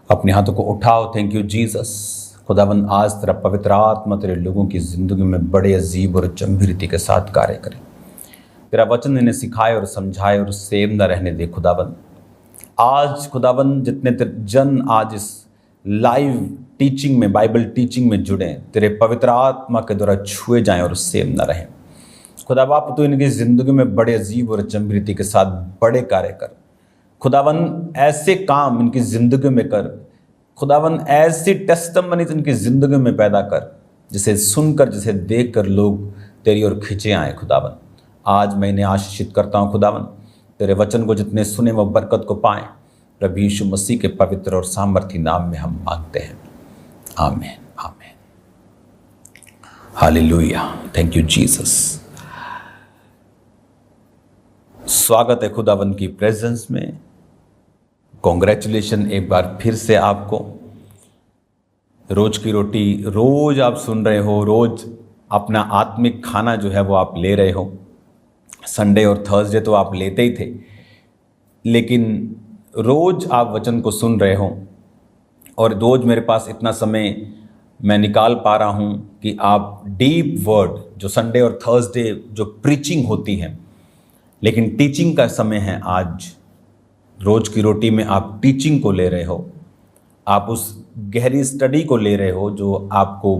अपने हाथों को उठाओ। Thank you Jesus. खुदावंद आज तेरा पवित्र आत्मा तेरे लोगों की ज़िंदगी में बड़े अजीब और गंभीर रीति के साथ कार्य करे। तेरा वचन इन्हें सिखाए और समझाए और सेम न रहने दे। खुदावंद आज खुदावंद जितने जन आज इस लाइव टीचिंग में, बाइबल टीचिंग में जुड़े, तेरे पवित्र आत्मा के द्वारा छुए जाएं और सेम न रहें। खुदा बाप तो इनकी ज़िंदगी में बड़े अजीब और गंभीर रीति के साथ बड़े कार्य कर। खुदावंद ऐसे काम इनकी ज़िंदगी में कर। खुदावंद ऐसी टेस्टिमनी इनकी ज़िंदगी में पैदा कर जिसे सुनकर, जिसे देखकर लोग तेरी ओर खिंचे आए। खुदावंद आज मैं इन्हें आशीषित करता हूँ। खुदावंद तेरे वचन को जितने सुने वो बरकत को पाएं। प्रभु यीशु मसीह के पवित्र और सामर्थी नाम में हम मांगते हैं, आमीन आमीन। हालेलुया। Thank you Jesus. स्वागत है खुदावंद की प्रेजेंस में। कॉन्ग्रेचुलेशन एक बार फिर से आपको। रोज की रोटी रोज आप सुन रहे हो, रोज अपना आत्मिक खाना जो है वो आप ले रहे हो। संडे और थर्सडे तो आप लेते ही थे, लेकिन रोज आप वचन को सुन रहे हो और रोज मेरे पास इतना समय मैं निकाल पा रहा हूँ कि आप डीप वर्ड जो संडे और थर्सडे जो प्रीचिंग होती है, लेकिन टीचिंग का समय है आज। रोज की रोटी में आप टीचिंग को ले रहे हो, आप उस गहरी स्टडी को ले रहे हो जो आपको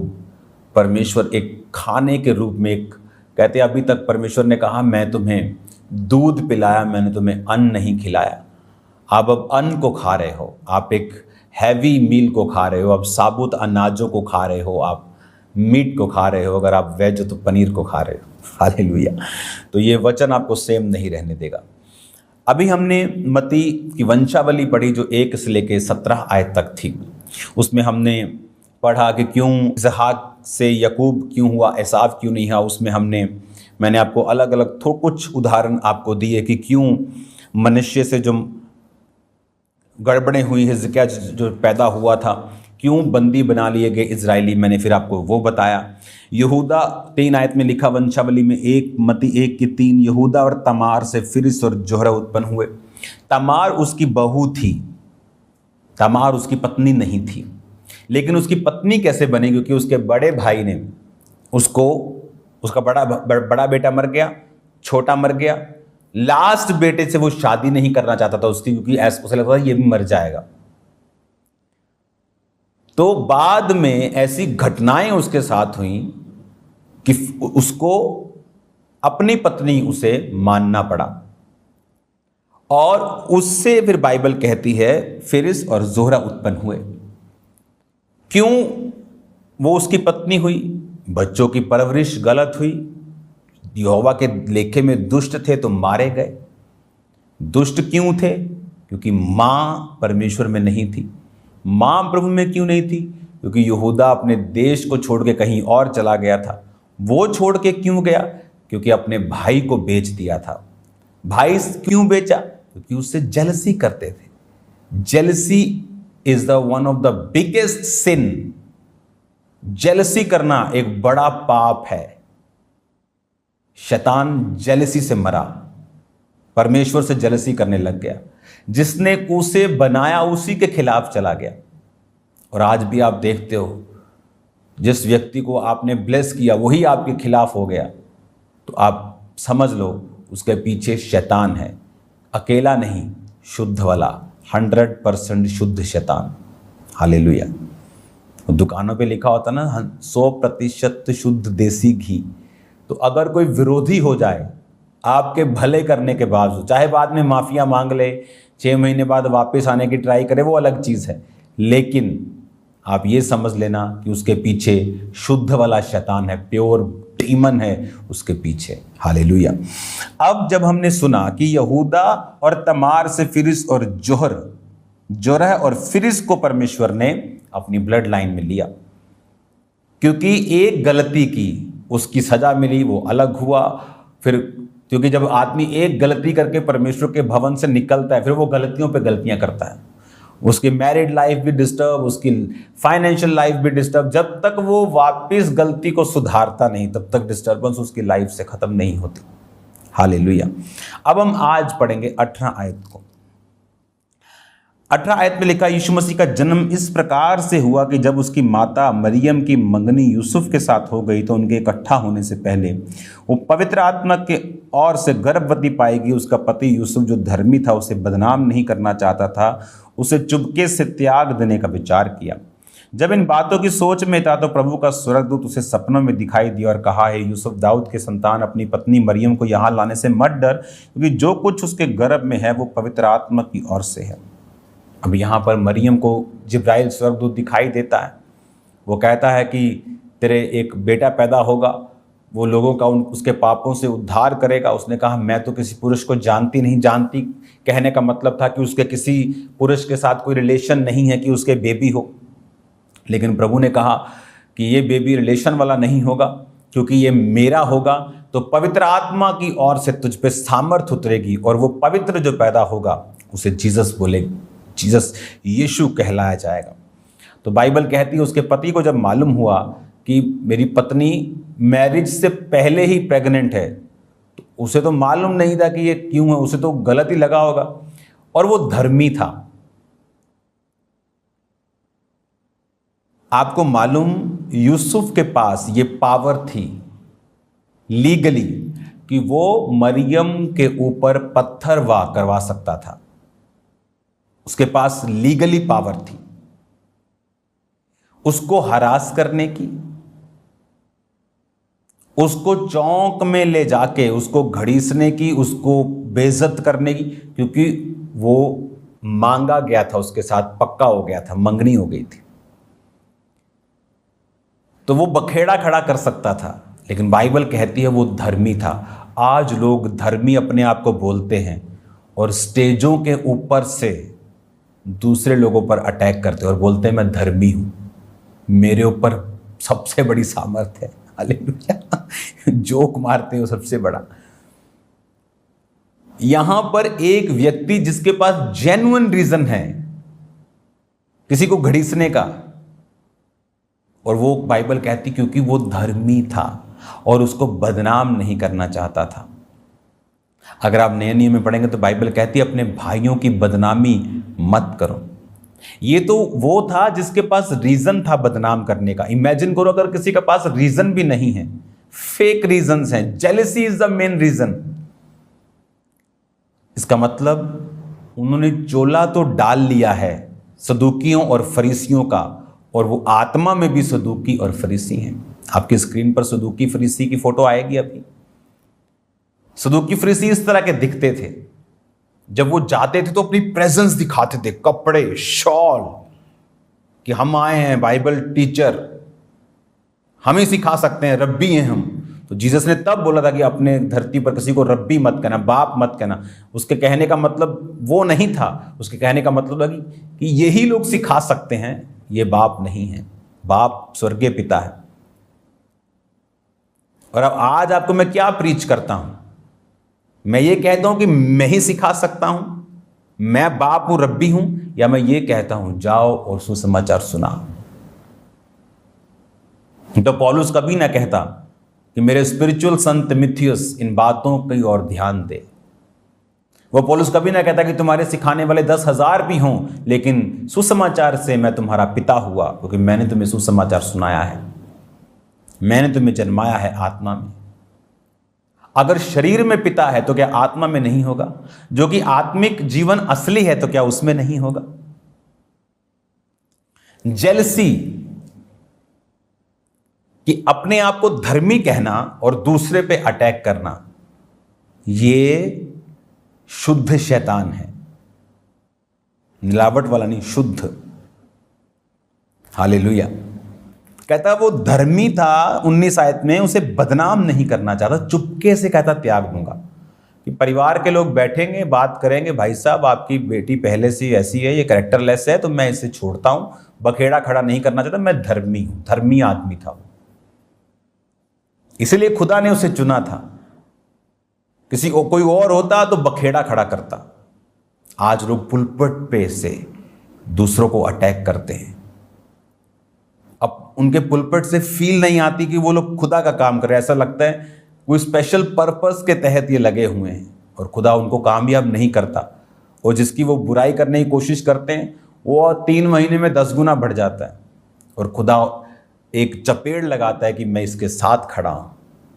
परमेश्वर एक खाने के रूप में, एक कहते हैं अभी तक परमेश्वर ने कहा मैं तुम्हें दूध पिलाया, मैंने तुम्हें अन्न नहीं खिलाया। आप अब अन्न को खा रहे हो, आप एक हैवी मील को खा रहे हो, अब साबुत अनाजों को खा रहे हो, आप मीट को खा रहे हो, अगर आप वेज हो तो पनीर को खा रहे हो। हालेलुया। तो ये वचन आपको सेम नहीं रहने देगा। अभी हमने मत्ती की वंशावली पढ़ी जो 1 से लेकर 17 आयत तक थी। उसमें हमने पढ़ा कि क्यों इसहाक से याकूब क्यों हुआ, एसाव क्यों नहीं हुआ। उसमें मैंने आपको अलग अलग कुछ उदाहरण आपको दिए कि क्यों मनुष्य से जो गड़बड़ें हुई, हिजकिय्याह जो पैदा हुआ था, क्यों बंदी बना लिए गए इजरायली, मैंने फिर आपको वो बताया। यहूदा 3 आयत में लिखा वंशावली में मत्ती 1 की 3, यहूदा और तमार से फिरिस और जोहरा उत्पन्न हुए। तमार उसकी बहू थी, तमार उसकी पत्नी नहीं थी। लेकिन उसकी पत्नी कैसे बनी? क्योंकि उसके बड़े भाई ने उसका बड़ा बेटा मर गया, छोटा मर गया। लास्ट बेटे से वो शादी नहीं करना चाहता था उसकी, क्योंकि उसे लगता था ये भी मर जाएगा। तो बाद में ऐसी घटनाएं उसके साथ हुई कि उसको अपनी पत्नी उसे मानना पड़ा, और उससे फिर बाइबल कहती है फिरिस और जोहरा उत्पन्न हुए। क्यों वो उसकी पत्नी हुई? बच्चों की परवरिश गलत हुई, यहोवा के लेखे में दुष्ट थे तो मारे गए। दुष्ट क्यों थे? क्योंकि मां परमेश्वर में नहीं थी। मां प्रभु में क्यों नहीं थी? क्योंकि यहूदा अपने देश को छोड़ के कहीं और चला गया था। वो छोड़ के क्यों गया? क्योंकि अपने भाई को बेच दिया था। भाई क्यों बेचा? क्योंकि उससे जेलसी करते थे। Jealousy is the one of the biggest sin. Jealousy करना एक बड़ा पाप है। शैतान जेलसी से मरा, परमेश्वर से जेलसी करने लग गया। जिसने उसे बनाया उसी के खिलाफ चला गया। और आज भी आप देखते हो, जिस व्यक्ति को आपने ब्लेस किया वही आपके खिलाफ हो गया, तो आप समझ लो उसके पीछे शैतान है। अकेला नहीं, शुद्ध वाला, 100% शुद्ध शैतान। हालेलुया। दुकानों पे लिखा होता ना 100% शुद्ध देसी घी। तो अगर कोई विरोधी हो जाए आपके भले करने के बावजूद, चाहे बाद में माफिया मांग ले, 6 महीने बाद वापस आने की ट्राई करे, वो अलग चीज़ है, लेकिन आप ये समझ लेना कि उसके पीछे शुद्ध वाला शैतान है, प्योर डीमन है उसके पीछे। हालेलुया। अब जब हमने सुना कि यहूदा और तमार से फिरिस और जोरह और फिरिस को परमेश्वर ने अपनी ब्लड लाइन में लिया, क्योंकि एक गलती की उसकी सजा मिली, वो अलग हुआ। फिर क्योंकि जब आदमी एक गलती करके परमेश्वर के भवन से निकलता है, फिर वो गलतियों पे गलतियां करता है। उसकी मैरिड लाइफ भी डिस्टर्ब, उसकी फाइनेंशियल लाइफ भी डिस्टर्ब। जब तक वो वापस गलती को सुधारता नहीं, तब तक डिस्टर्बेंस उसकी लाइफ से खत्म नहीं होती। हालेलुया। अब हम आज पढ़ेंगे 18 आयत को। 18 आयत में लिखा, यीशु मसीह का जन्म इस प्रकार से हुआ कि जब उसकी माता मरियम की मंगनी यूसुफ के साथ हो गई तो उनके इकट्ठा होने से पहले वो पवित्र आत्मा के ओर से गर्भवती पाएगी। उसका पति यूसुफ जो धर्मी था, उसे बदनाम नहीं करना चाहता था, उसे चुपके से त्याग देने का विचार किया। जब इन बातों की सोच में था तो प्रभु का स्वर्गदूत उसे सपनों में दिखाई दिया और कहा, है यूसुफ दाऊद के संतान, अपनी पत्नी मरियम को यहाँ लाने से मत डर, क्योंकि जो कुछ उसके गर्भ में है वो पवित्र आत्मा की ओर से है। अब यहाँ पर मरियम को जिब्राइल स्वर्गदूत दिखाई देता है। वो कहता है कि तेरे एक बेटा पैदा होगा, वो लोगों का उसके पापों से उद्धार करेगा। उसने कहा, मैं तो किसी पुरुष को जानती नहीं। जानती कहने का मतलब था कि उसके किसी पुरुष के साथ कोई रिलेशन नहीं है कि उसके बेबी हो। लेकिन प्रभु ने कहा कि ये बेबी रिलेशन वाला नहीं होगा, क्योंकि ये मेरा होगा। तो पवित्र आत्मा की ओर से तुझ पे सामर्थ उतरेगी और वो पवित्र जो पैदा होगा उसे जीसस बोलेगी, जीसस यीशु कहलाया जाएगा। तो बाइबल कहती है उसके पति को जब मालूम हुआ कि मेरी पत्नी मैरिज से पहले ही प्रेग्नेंट है, तो उसे तो मालूम नहीं था कि ये क्यों है, उसे तो गलत ही लगा होगा। और वो धर्मी था। आपको मालूम, यूसुफ के पास ये पावर थी लीगली कि वो मरियम के ऊपर पत्थर वार करवा सकता था। उसके पास लीगली पावर थी उसको हरास करने की, उसको चौक में ले जाके उसको घड़ीसने की, उसको बेइज्जत करने की, क्योंकि वो मांगा गया था, उसके साथ पक्का हो गया था, मंगनी हो गई थी। तो वो बखेड़ा खड़ा कर सकता था। लेकिन बाइबल कहती है वो धर्मी था। आज लोग धर्मी अपने आप को बोलते हैं और स्टेजों के ऊपर से दूसरे लोगों पर अटैक करते हैं और बोलते हैं मैं धर्मी हूं, मेरे ऊपर सबसे बड़ी सामर्थ है। हालेलुया। जोक मारते हो सबसे बड़ा। यहां पर एक व्यक्ति जिसके पास जेन्युइन रीजन है किसी को घड़ीसने का, और वो बाइबल कहती क्योंकि वो धर्मी था और उसको बदनाम नहीं करना चाहता था। अगर आप नए नियम में पढ़ेंगे तो बाइबल कहती है अपने भाइयों की बदनामी मत करो। ये तो वो था जिसके पास रीजन था बदनाम करने का। इमेजिन करो अगर किसी के पास रीजन भी नहीं है, फेक रीजंस हैं, jealousy is the main reason. इसका मतलब उन्होंने चोला तो डाल लिया है सदूकियों और फरीसियों का, और वो आत्मा में भी सदूकी और फरीसी हैं। आपकी स्क्रीन पर सदूकी फरीसी की फोटो आएगी अभी। सदूकी फरीसी इस तरह के दिखते थे। जब वो जाते थे तो अपनी प्रेजेंस दिखाते थे, कपड़े, शॉल, कि हम आए हैं बाइबल टीचर, हमें सिखा सकते हैं, रब्बी हैं हम। तो जीसस ने तब बोला था कि अपने धरती पर किसी को रब्बी मत कहना, बाप मत कहना। उसके कहने का मतलब वो नहीं था। उसके कहने का मतलब था कि यही लोग सिखा सकते हैं, ये बाप नहीं है, बाप स्वर्गीय पिता है। और अब आज आपको मैं क्या प्रीच करता हूं? मैं ये कहता हूं कि मैं ही सिखा सकता हूं, मैं बाप हूं, रब्बी हूं, या मैं ये कहता हूं जाओ और सुसमाचार सुनाओ? तो पौलुस कभी ना कहता कि मेरे स्पिरिचुअल सन तिमुथियुस इन बातों की ओर ध्यान दे। वो पौलुस कभी ना कहता कि तुम्हारे सिखाने वाले 10,000 भी हों, लेकिन सुसमाचार से मैं तुम्हारा पिता हुआ, क्योंकि मैंने तुम्हें सुसमाचार सुनाया है, मैंने तुम्हें जन्माया है आत्मा में। अगर शरीर में पिता है तो क्या आत्मा में नहीं होगा? जो कि आत्मिक जीवन असली है तो क्या उसमें नहीं होगा? जेलसी कि अपने आप को धर्मी कहना और दूसरे पे अटैक करना, ये शुद्ध शैतान है, मिलावट वाला नहीं, शुद्ध। हालेलुया। कहता वो धर्मी था, 19 आयत में उसे बदनाम नहीं करना चाहता, चुपके से कहता त्याग दूंगा। कि परिवार के लोग बैठेंगे, बात करेंगे, भाई साहब आपकी बेटी पहले से ऐसी है, ये कैरेक्टरलेस है, तो मैं इसे छोड़ता हूं, बखेड़ा खड़ा नहीं करना चाहता, मैं धर्मी हूं। धर्मी आदमी था वो, इसलिए खुदा ने उसे चुना था। किसी कोई और होता तो बखेड़ा खड़ा करता। आज लोग पुलपट पे से दूसरों को अटैक करते हैं। अब उनके पुलपट से फील नहीं आती कि वो लोग खुदा का काम कर रहे हैं। ऐसा लगता है कोई स्पेशल पर्पस के तहत ये लगे हुए हैं और खुदा उनको कामयाब नहीं करता। और जिसकी वो बुराई करने की कोशिश करते हैं वो 3 महीने में 10 गुना बढ़ जाता है। और खुदा एक चपेड़ लगाता है कि मैं इसके साथ खड़ा हूं,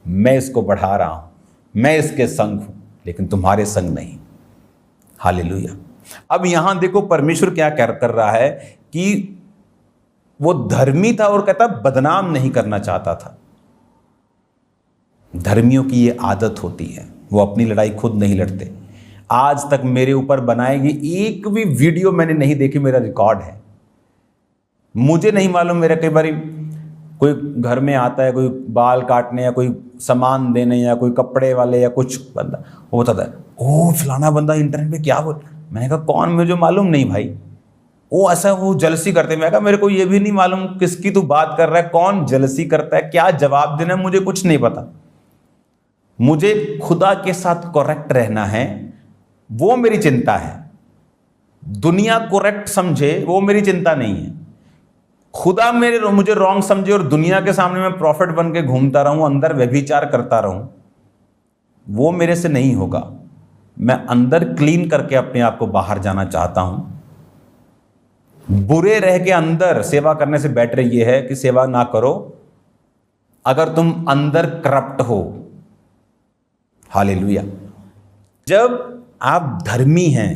मैं इसको बढ़ा रहा हूं, मैं इसके संग हूं, लेकिन तुम्हारे संग नहीं। हालेलुया। अब यहां देखो परमेश्वर क्या कर रहा है कि वो धर्मी था और कहता बदनाम नहीं करना चाहता था। धर्मियों की ये आदत होती है, वो अपनी लड़ाई खुद नहीं लड़ते। आज तक मेरे ऊपर बनाएगी एक भी वीडियो मैंने नहीं देखी, मेरा रिकॉर्ड है। मुझे नहीं मालूम, मेरा कई बार कोई घर में आता है, कोई बाल काटने या कोई सामान देने या कोई कपड़े वाले या कुछ बंदा, वो बताता है ओ फलाना बंदा इंटरनेट पे क्या बोल। मैंने कहा कौन, मुझे मालूम नहीं भाई। वो ऐसा वो जलसी करते। मैं कहा मेरे को ये भी नहीं मालूम किसकी तू बात कर रहा है, कौन जलसी करता है, क्या जवाब देना है, मुझे कुछ नहीं पता। मुझे खुदा के साथ करेक्ट रहना है, वो मेरी चिंता है। दुनिया करेक्ट समझे वो मेरी चिंता नहीं है। खुदा मुझे रॉन्ग समझे और दुनिया के सामने मैं प्रॉफिट बन के घूमता रहूं, अंदर व्यभिचार करता रहूं, वो मेरे से नहीं होगा। मैं अंदर क्लीन करके अपने आप को बाहर जाना चाहता हूं। बुरे रह के अंदर सेवा करने से बेटर ये है कि सेवा ना करो अगर तुम अंदर करप्ट हो। हालेलुया। जब आप धर्मी हैं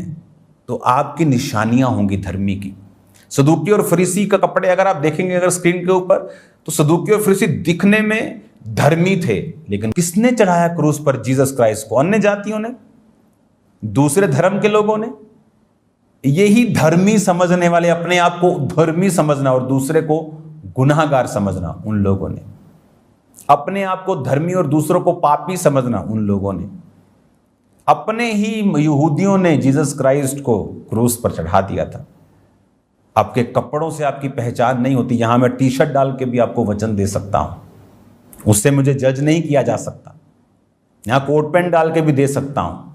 तो आपकी निशानियां होंगी धर्मी की। सदूकी और फरीसी का कपड़े अगर आप देखेंगे अगर स्क्रीन के ऊपर, तो सदूकी और फरीसी दिखने में धर्मी थे, लेकिन किसने चढ़ाया क्रूस पर जीसस क्राइस्ट को? अन्य जातियों ने, दूसरे धर्म के लोगों ने। यही धर्मी समझने वाले, अपने आप को धर्मी समझना और दूसरे को गुनाहगार समझना, उन लोगों ने। अपने आप को धर्मी और दूसरों को पापी समझना, उन लोगों ने। अपने ही यहूदियों ने जीसस क्राइस्ट को क्रूस पर चढ़ा दिया था। आपके कपड़ों से आपकी पहचान नहीं होती। यहां मैं टी शर्ट डाल के भी आपको वचन दे सकता हूं, उससे मुझे जज नहीं किया जा सकता। यहां कोट पैंट डाल के भी दे सकता हूं,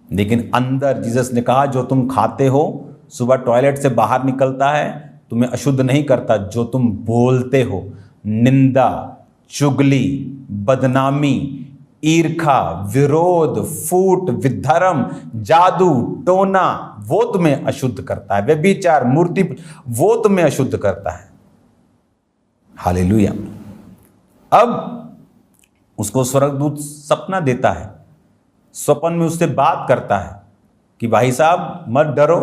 लेकिन अंदर जीसस ने कहा जो तुम खाते हो, सुबह टॉयलेट से बाहर निकलता है, तुम्हें अशुद्ध नहीं करता। जो तुम बोलते हो, निंदा, चुगली, बदनामी, ईर्खा, विरोध, फूट, विधर्म, जादू टोना, वो तुम्हें अशुद्ध करता है। व्यभिचार, मूर्ति, वो तुम्हें अशुद्ध करता है। हालेलुया। अब उसको स्वर्गदूत सपना देता है, स्वप्न में उससे बात करता है कि भाई साहब मत डरो,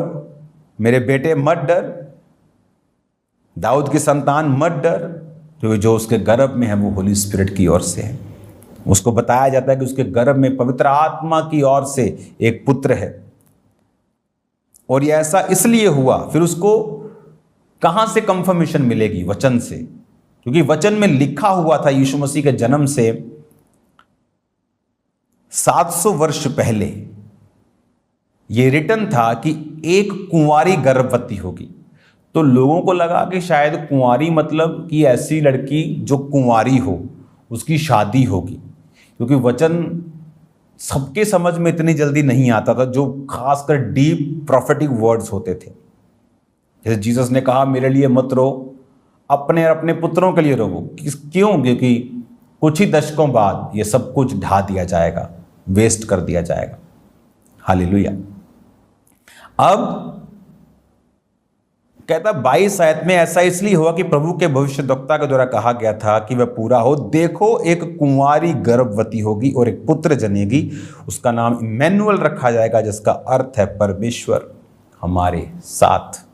मेरे बेटे मत डर, दाऊद की संतान मत डर, क्योंकि जो उसके गर्भ में है वो होली स्पिरिट की ओर से है। उसको बताया जाता है कि उसके गर्भ में पवित्र आत्मा की ओर से एक पुत्र है। और यह ऐसा इसलिए हुआ। फिर उसको कहां से कंफर्मेशन मिलेगी? वचन से, क्योंकि वचन में लिखा हुआ था यीशु मसीह के जन्म से 700 वर्ष पहले यह रिटन था कि एक कुंवारी गर्भवती होगी। तो लोगों को लगा कि शायद कुंवारी मतलब कि ऐसी लड़की जो कुंवारी हो, उसकी शादी होगी, क्योंकि वचन सबके समझ में इतनी जल्दी नहीं आता था, जो खासकर डीप प्रोफेटिक वर्ड्स होते थे। जैसे जीसस ने कहा मेरे लिए मत रो, अपने और अपने पुत्रों के लिए रो। क्यों? क्योंकि कुछ ही दशकों बाद ये सब कुछ ढा दिया जाएगा, वेस्ट कर दिया जाएगा। हालेलुया। अब कहता 22 आयत में ऐसा इसलिए हुआ कि प्रभु के भविष्यद्वक्ता के द्वारा कहा गया था कि वह पूरा हो। देखो एक कुंवारी गर्भवती होगी और एक पुत्र जनेगी, उसका नाम इमैनुअल रखा जाएगा, जिसका अर्थ है परमेश्वर हमारे साथ।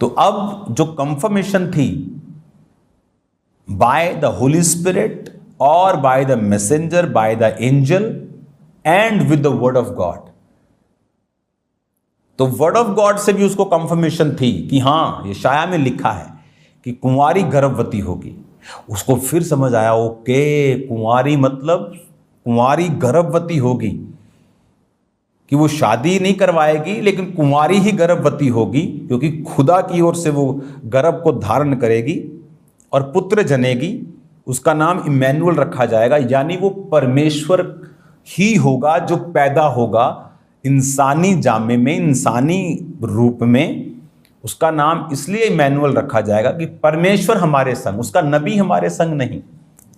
तो अब जो कंफर्मेशन थी बाय द होली स्पिरिट और by the messenger, by the angel and with the word of God, तो वर्ड ऑफ गॉड से भी उसको कंफर्मेशन थी कि हां यशाया में लिखा है कि कुंवारी गर्भवती होगी। उसको फिर समझ आया, ओके कुंवारी मतलब कुंवारी गर्भवती होगी, कि वो शादी नहीं करवाएगी लेकिन कुंवारी ही गर्भवती होगी, क्योंकि खुदा की ओर से वो गर्भ को धारण करेगी और पुत्र जनेगी, उसका नाम इमैनुअल रखा जाएगा। यानी वो परमेश्वर ही होगा जो पैदा होगा इंसानी जामे में, इंसानी रूप में। उसका नाम इसलिए इमैनुअल रखा जाएगा कि परमेश्वर हमारे संग, उसका नबी हमारे संग नहीं।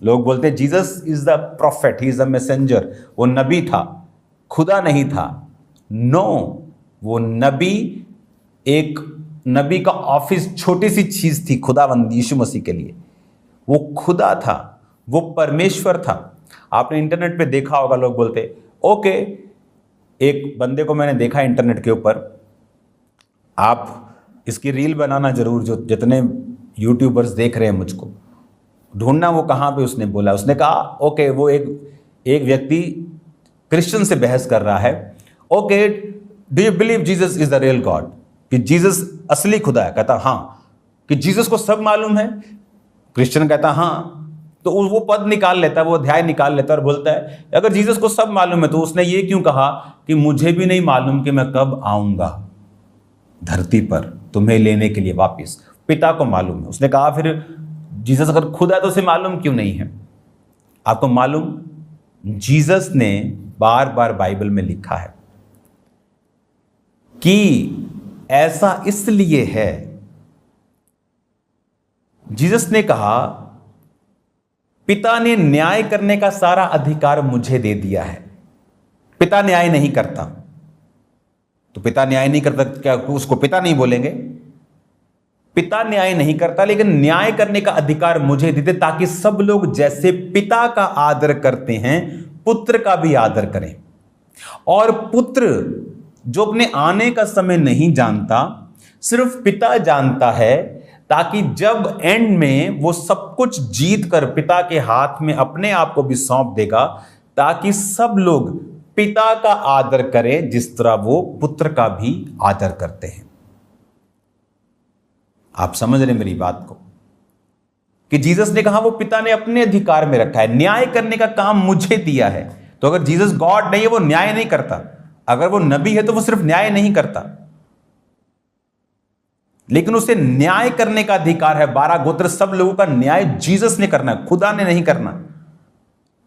लोग बोलते हैं Jesus is the profit, he is the messenger, वो नबी था, खुदा नहीं था। नो, वो नबी, एक नबी का ऑफिस छोटी सी चीज थी खुदावंद यीशु मसीह के लिए। वो खुदा था, वो परमेश्वर था। आपने इंटरनेट पे देखा होगा, लोग बोलते ओके, एक बंदे को मैंने देखा इंटरनेट के ऊपर, आप इसकी रील बनाना जरूर, जो जितने यूट्यूबर्स देख रहे हैं मुझको, ढूंढना वो कहाँ पे उसने बोला। उसने कहा ओके, वो एक व्यक्ति क्रिश्चियन से बहस कर रहा है, okay do you believe Jesus is the real God, कि जीसस असली खुदा है। कहता हाँ। कि जीसस को सब मालूम है। क्रिश्चियन कहता हाँ। तो वो पद निकाल लेता है, वो अध्याय निकाल लेता है और बोलता है अगर जीसस को सब मालूम है तो उसने ये क्यों कहा कि मुझे भी नहीं मालूम कि मैं कब आऊंगा धरती पर तुम्हें लेने के लिए वापिस, पिता को मालूम है। उसने कहा फिर जीसस अगर खुदा है तो उसे मालूम क्यों नहीं है? आपको मालूम, जीसस ने बार बार बाइबल में लिखा है कि ऐसा इसलिए है। जीसस ने कहा पिता ने न्याय करने का सारा अधिकार मुझे दे दिया है। पिता न्याय नहीं करता, तो पिता न्याय नहीं करता, क्या उसको पिता नहीं बोलेंगे? पिता न्याय नहीं करता, लेकिन न्याय करने का अधिकार मुझे देते, ताकि सब लोग जैसे पिता का आदर करते हैं पुत्र का भी आदर करें। और पुत्र जो अपने आने का समय नहीं जानता, सिर्फ पिता जानता है, ताकि जब एंड में वो सब कुछ जीत कर पिता के हाथ में अपने आप को भी सौंप देगा, ताकि सब लोग पिता का आदर करें जिस तरह वो पुत्र का भी आदर करते हैं। आप समझ रहे मेरी बात को? कि जीसस ने कहा वो पिता ने अपने अधिकार में रखा है, न्याय करने का काम मुझे दिया है। तो अगर जीसस गॉड नहीं है, वो न्याय नहीं करता। अगर वो नबी है तो वो सिर्फ न्याय नहीं करता, लेकिन उसे न्याय करने का अधिकार है। 12 गोत्र सब लोगों का न्याय जीसस ने करना है, खुदा ने नहीं करना।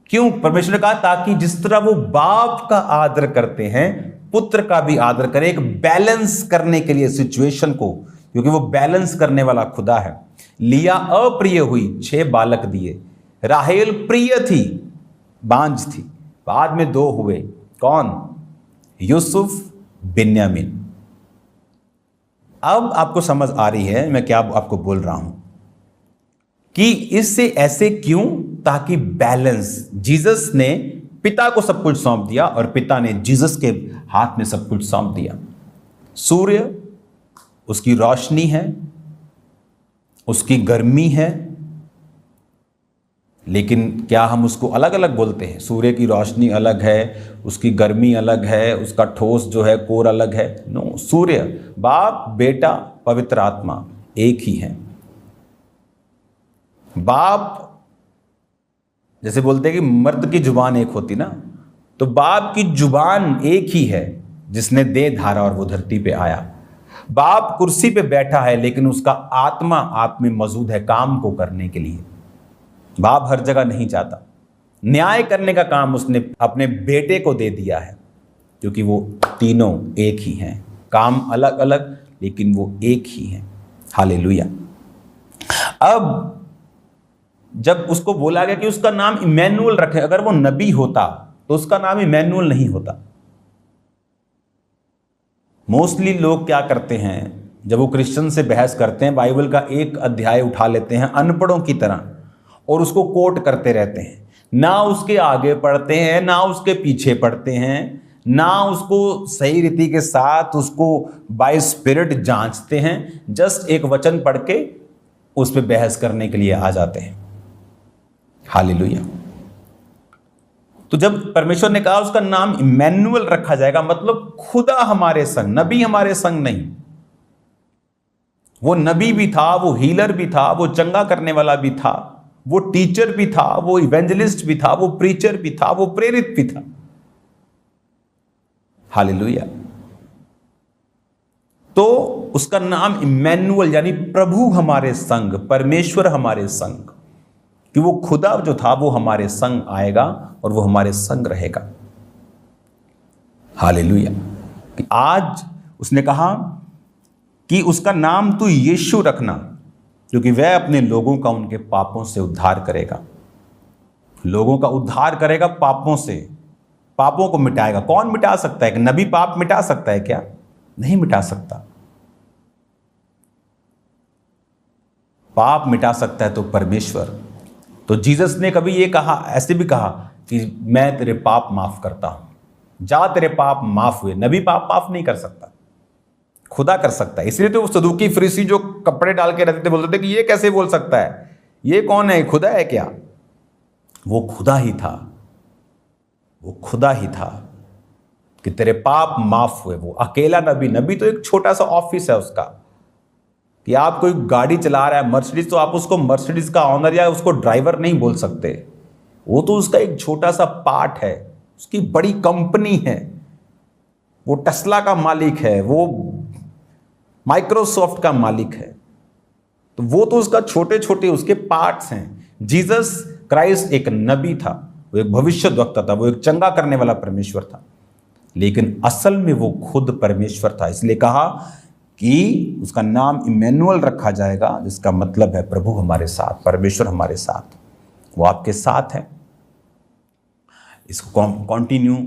क्यों? परमेश्वर ने कहा ताकि जिस तरह वो बाप का आदर करते हैं पुत्र का भी आदर करें, एक बैलेंस करने के लिए सिचुएशन को, क्योंकि वो बैलेंस करने वाला खुदा है। लिया अप्रिय हुई, 6 बालक दिए। राहेल प्रिय थी, बांझ थी, बाद में 2 हुए। कौन? यूसुफ, बिन्यामीन। अब आपको समझ आ रही है मैं क्या आपको बोल रहा हूं कि इससे ऐसे क्यों? ताकि बैलेंस। जीसस ने पिता को सब कुछ सौंप दिया और पिता ने जीसस के हाथ में सब कुछ सौंप दिया। सूर्य उसकी रोशनी है, उसकी गर्मी है, लेकिन क्या हम उसको अलग अलग बोलते हैं? सूर्य की रोशनी अलग है, उसकी गर्मी अलग है, उसका ठोस जो है कोर अलग है। नो, सूर्य, बाप, बेटा, पवित्र आत्मा एक ही है। बाप जैसे बोलते हैं कि मर्द की जुबान एक होती ना, तो बाप की जुबान एक ही है जिसने देह धारा और वो धरती पे आया। बाप कुर्सी पे बैठा है, लेकिन उसका आत्मा आप में मौजूद है काम को करने के लिए। बाप हर जगह नहीं जाता। न्याय करने का काम उसने अपने बेटे को दे दिया है, क्योंकि वो तीनों एक ही हैं। काम अलग अलग, लेकिन वो एक ही हैं। हालेलुया। अब जब उसको बोला गया कि उसका नाम इमैनुअल रखे, अगर वो नबी होता तो उसका नाम इमैनुअल नहीं होता। मोस्टली लोग क्या करते हैं, जब वो क्रिश्चियन से बहस करते हैं, बाइबल का एक अध्याय उठा लेते हैं अनपढ़ों की तरह और उसको कोट करते रहते हैं। ना उसके आगे पढ़ते हैं, ना उसके पीछे पढ़ते हैं, ना उसको सही रीति के साथ उसको बाय स्पिरिट जांचते हैं। जस्ट एक वचन पढ़ के उस पर बहस करने के लिए आ जाते हैं। हालेलुया। तो जब परमेश्वर ने कहा उसका नाम इमैनुअल रखा जाएगा, मतलब खुदा हमारे संग, नबी हमारे संग नहीं। वो नबी भी था, वो हीलर भी था, वो चंगा करने वाला भी था, वो टीचर भी था, वो इवेंजलिस्ट भी था, वो प्रीचर भी था, वो प्रेरित भी था। हालेलुया। तो उसका नाम इमैनुअल यानी प्रभु हमारे संग, परमेश्वर हमारे संग, कि वो खुदा जो था वो हमारे संग आएगा और वो हमारे संग रहेगा। हालेलुया। कि आज उसने कहा कि उसका नाम तू यीशु रखना, क्योंकि वह अपने लोगों का उनके पापों से उद्धार करेगा। लोगों का उद्धार करेगा पापों से। पापों को मिटाएगा। कौन मिटा सकता है? कि नबी पाप मिटा सकता है क्या? नहीं मिटा सकता। पाप मिटा सकता है तो परमेश्वर। तो जीसस ने कभी ये कहा, ऐसे भी कहा कि मैं तेरे पाप माफ करता हूं, जा तेरे पाप माफ हुए। नबी पाप माफ नहीं कर सकता, खुदा कर सकता है। इसलिए तो वो सदूकी फरीसी जो कपड़े डाल के रहते थे बोलते थे कि ये कैसे बोल सकता है, ये कौन है, खुदा है क्या? वो खुदा ही था, वो खुदा ही था कि तेरे पाप माफ हुए। वो अकेला नबी, नबी तो एक छोटा सा ऑफिस है उसका, कि आप कोई गाड़ी चला रहा है मर्सिडीज, तो आप उसको मर्सिडीज का ऑनर या उसको ड्राइवर नहीं बोल सकते। वो तो उसका एक छोटा सा पार्ट है, उसकी बड़ी कंपनी है। वो टेस्ला का मालिक है, वो माइक्रोसॉफ्ट का मालिक है। तो वो तो उसका छोटे छोटे उसके पार्ट्स हैं। जीसस क्राइस्ट एक नबी था, वो एक भविष्यद्वक्ता था, वो एक चंगा करने वाला परमेश्वर था, लेकिन असल में वो खुद परमेश्वर था। इसलिए कहा कि उसका नाम इमैनुअल रखा जाएगा, जिसका मतलब है प्रभु हमारे साथ, परमेश्वर हमारे साथ। वो आपके साथ है। इसको कंटिन्यू,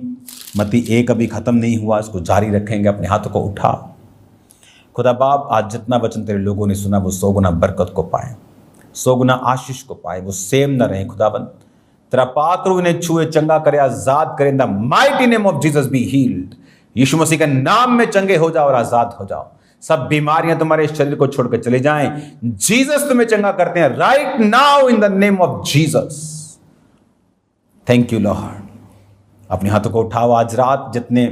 मत्ती 1 अभी खत्म नहीं हुआ, इसको जारी रखेंगे। अपने हाथों को उठा। खुदा बाप, आज जितना वचन तेरे लोगों ने सुना वो 100 गुना बरकत को पाए, 100 गुना आशीष को पाए, वो सेम न रहे। खुदाबंद तेरा पाक रूह इन्हें छुए, चंगा करे, आजाद करे। In the mighty name of Jesus be healed. यीशु मसीह के नाम में चंगे हो जाओ और आजाद हो जाओ। सब बीमारियां तुम्हारे शरीर को छोड़कर चले जाएं। जीसस तुम्हें चंगा करते हैं right now in the name of Jesus. Thank you Lord. अपने हाथों को उठाओ। आज रात जितने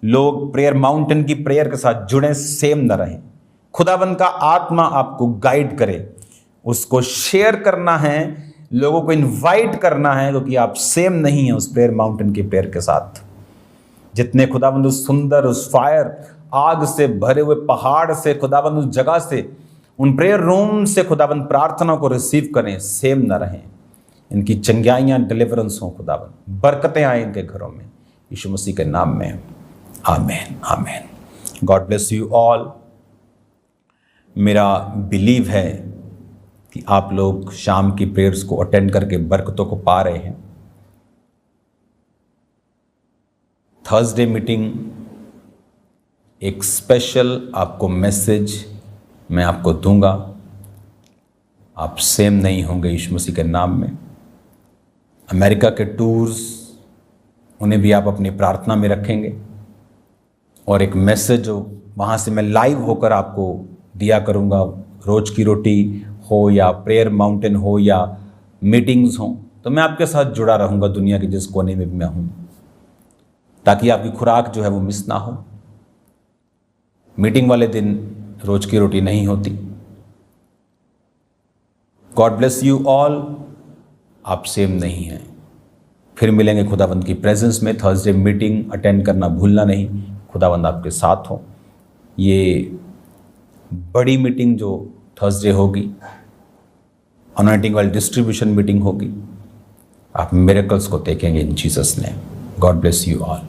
लोग प्रेयर माउंटेन की प्रेयर के साथ जुड़े, सेम न रहें। खुदावंद का आत्मा आपको गाइड करे, उसको शेयर करना है, लोगों को इनवाइट करना है, क्योंकि आप सेम नहीं है उस प्रेयर माउंटेन की प्रेयर के साथ। जितने खुदावंद उस सुंदर, उस फायर, आग से भरे हुए पहाड़ से, खुदावंद उस जगह से, उन प्रेयर रूम से खुदावंद प्रार्थना को रिसीव करें, सेम न रहें। इनकी चंगाइयाँ, डिलीवरेंस हो खुदावंद, बरकतें आए इनके घरों में, यीशु मसीह के नाम में। आमेन, आमेन। God bless you all. मेरा बिलीव है कि आप लोग शाम की प्रेयर्स को अटेंड करके बरकतों को पा रहे हैं। थर्सडे मीटिंग एक स्पेशल आपको मैसेज मैं आपको दूंगा। आप सेम नहीं होंगे यीशु मसीह के नाम में। अमेरिका के टूर्स, उन्हें भी आप अपनी प्रार्थना में रखेंगे, और एक मैसेज जो वहाँ से मैं लाइव होकर आपको दिया करूँगा, रोज की रोटी हो या प्रेयर माउंटेन हो या मीटिंग्स हो, तो मैं आपके साथ जुड़ा रहूँगा दुनिया के जिस कोने में भी मैं हूँ, ताकि आपकी खुराक जो है वो मिस ना हो। मीटिंग वाले दिन रोज की रोटी नहीं होती। God bless you all. आप सेम नहीं हैं। फिर मिलेंगे खुदावंद की प्रेजेंस में। थर्सडे मीटिंग अटेंड करना भूलना नहीं। खुदावंद आपके साथ हो। ये बड़ी मीटिंग जो थर्सडे होगी, अनॉइंटिंग ऑयल डिस्ट्रीब्यूशन मीटिंग होगी। आप मिरेकल्स को देखेंगे इन Jesus name. God bless you all.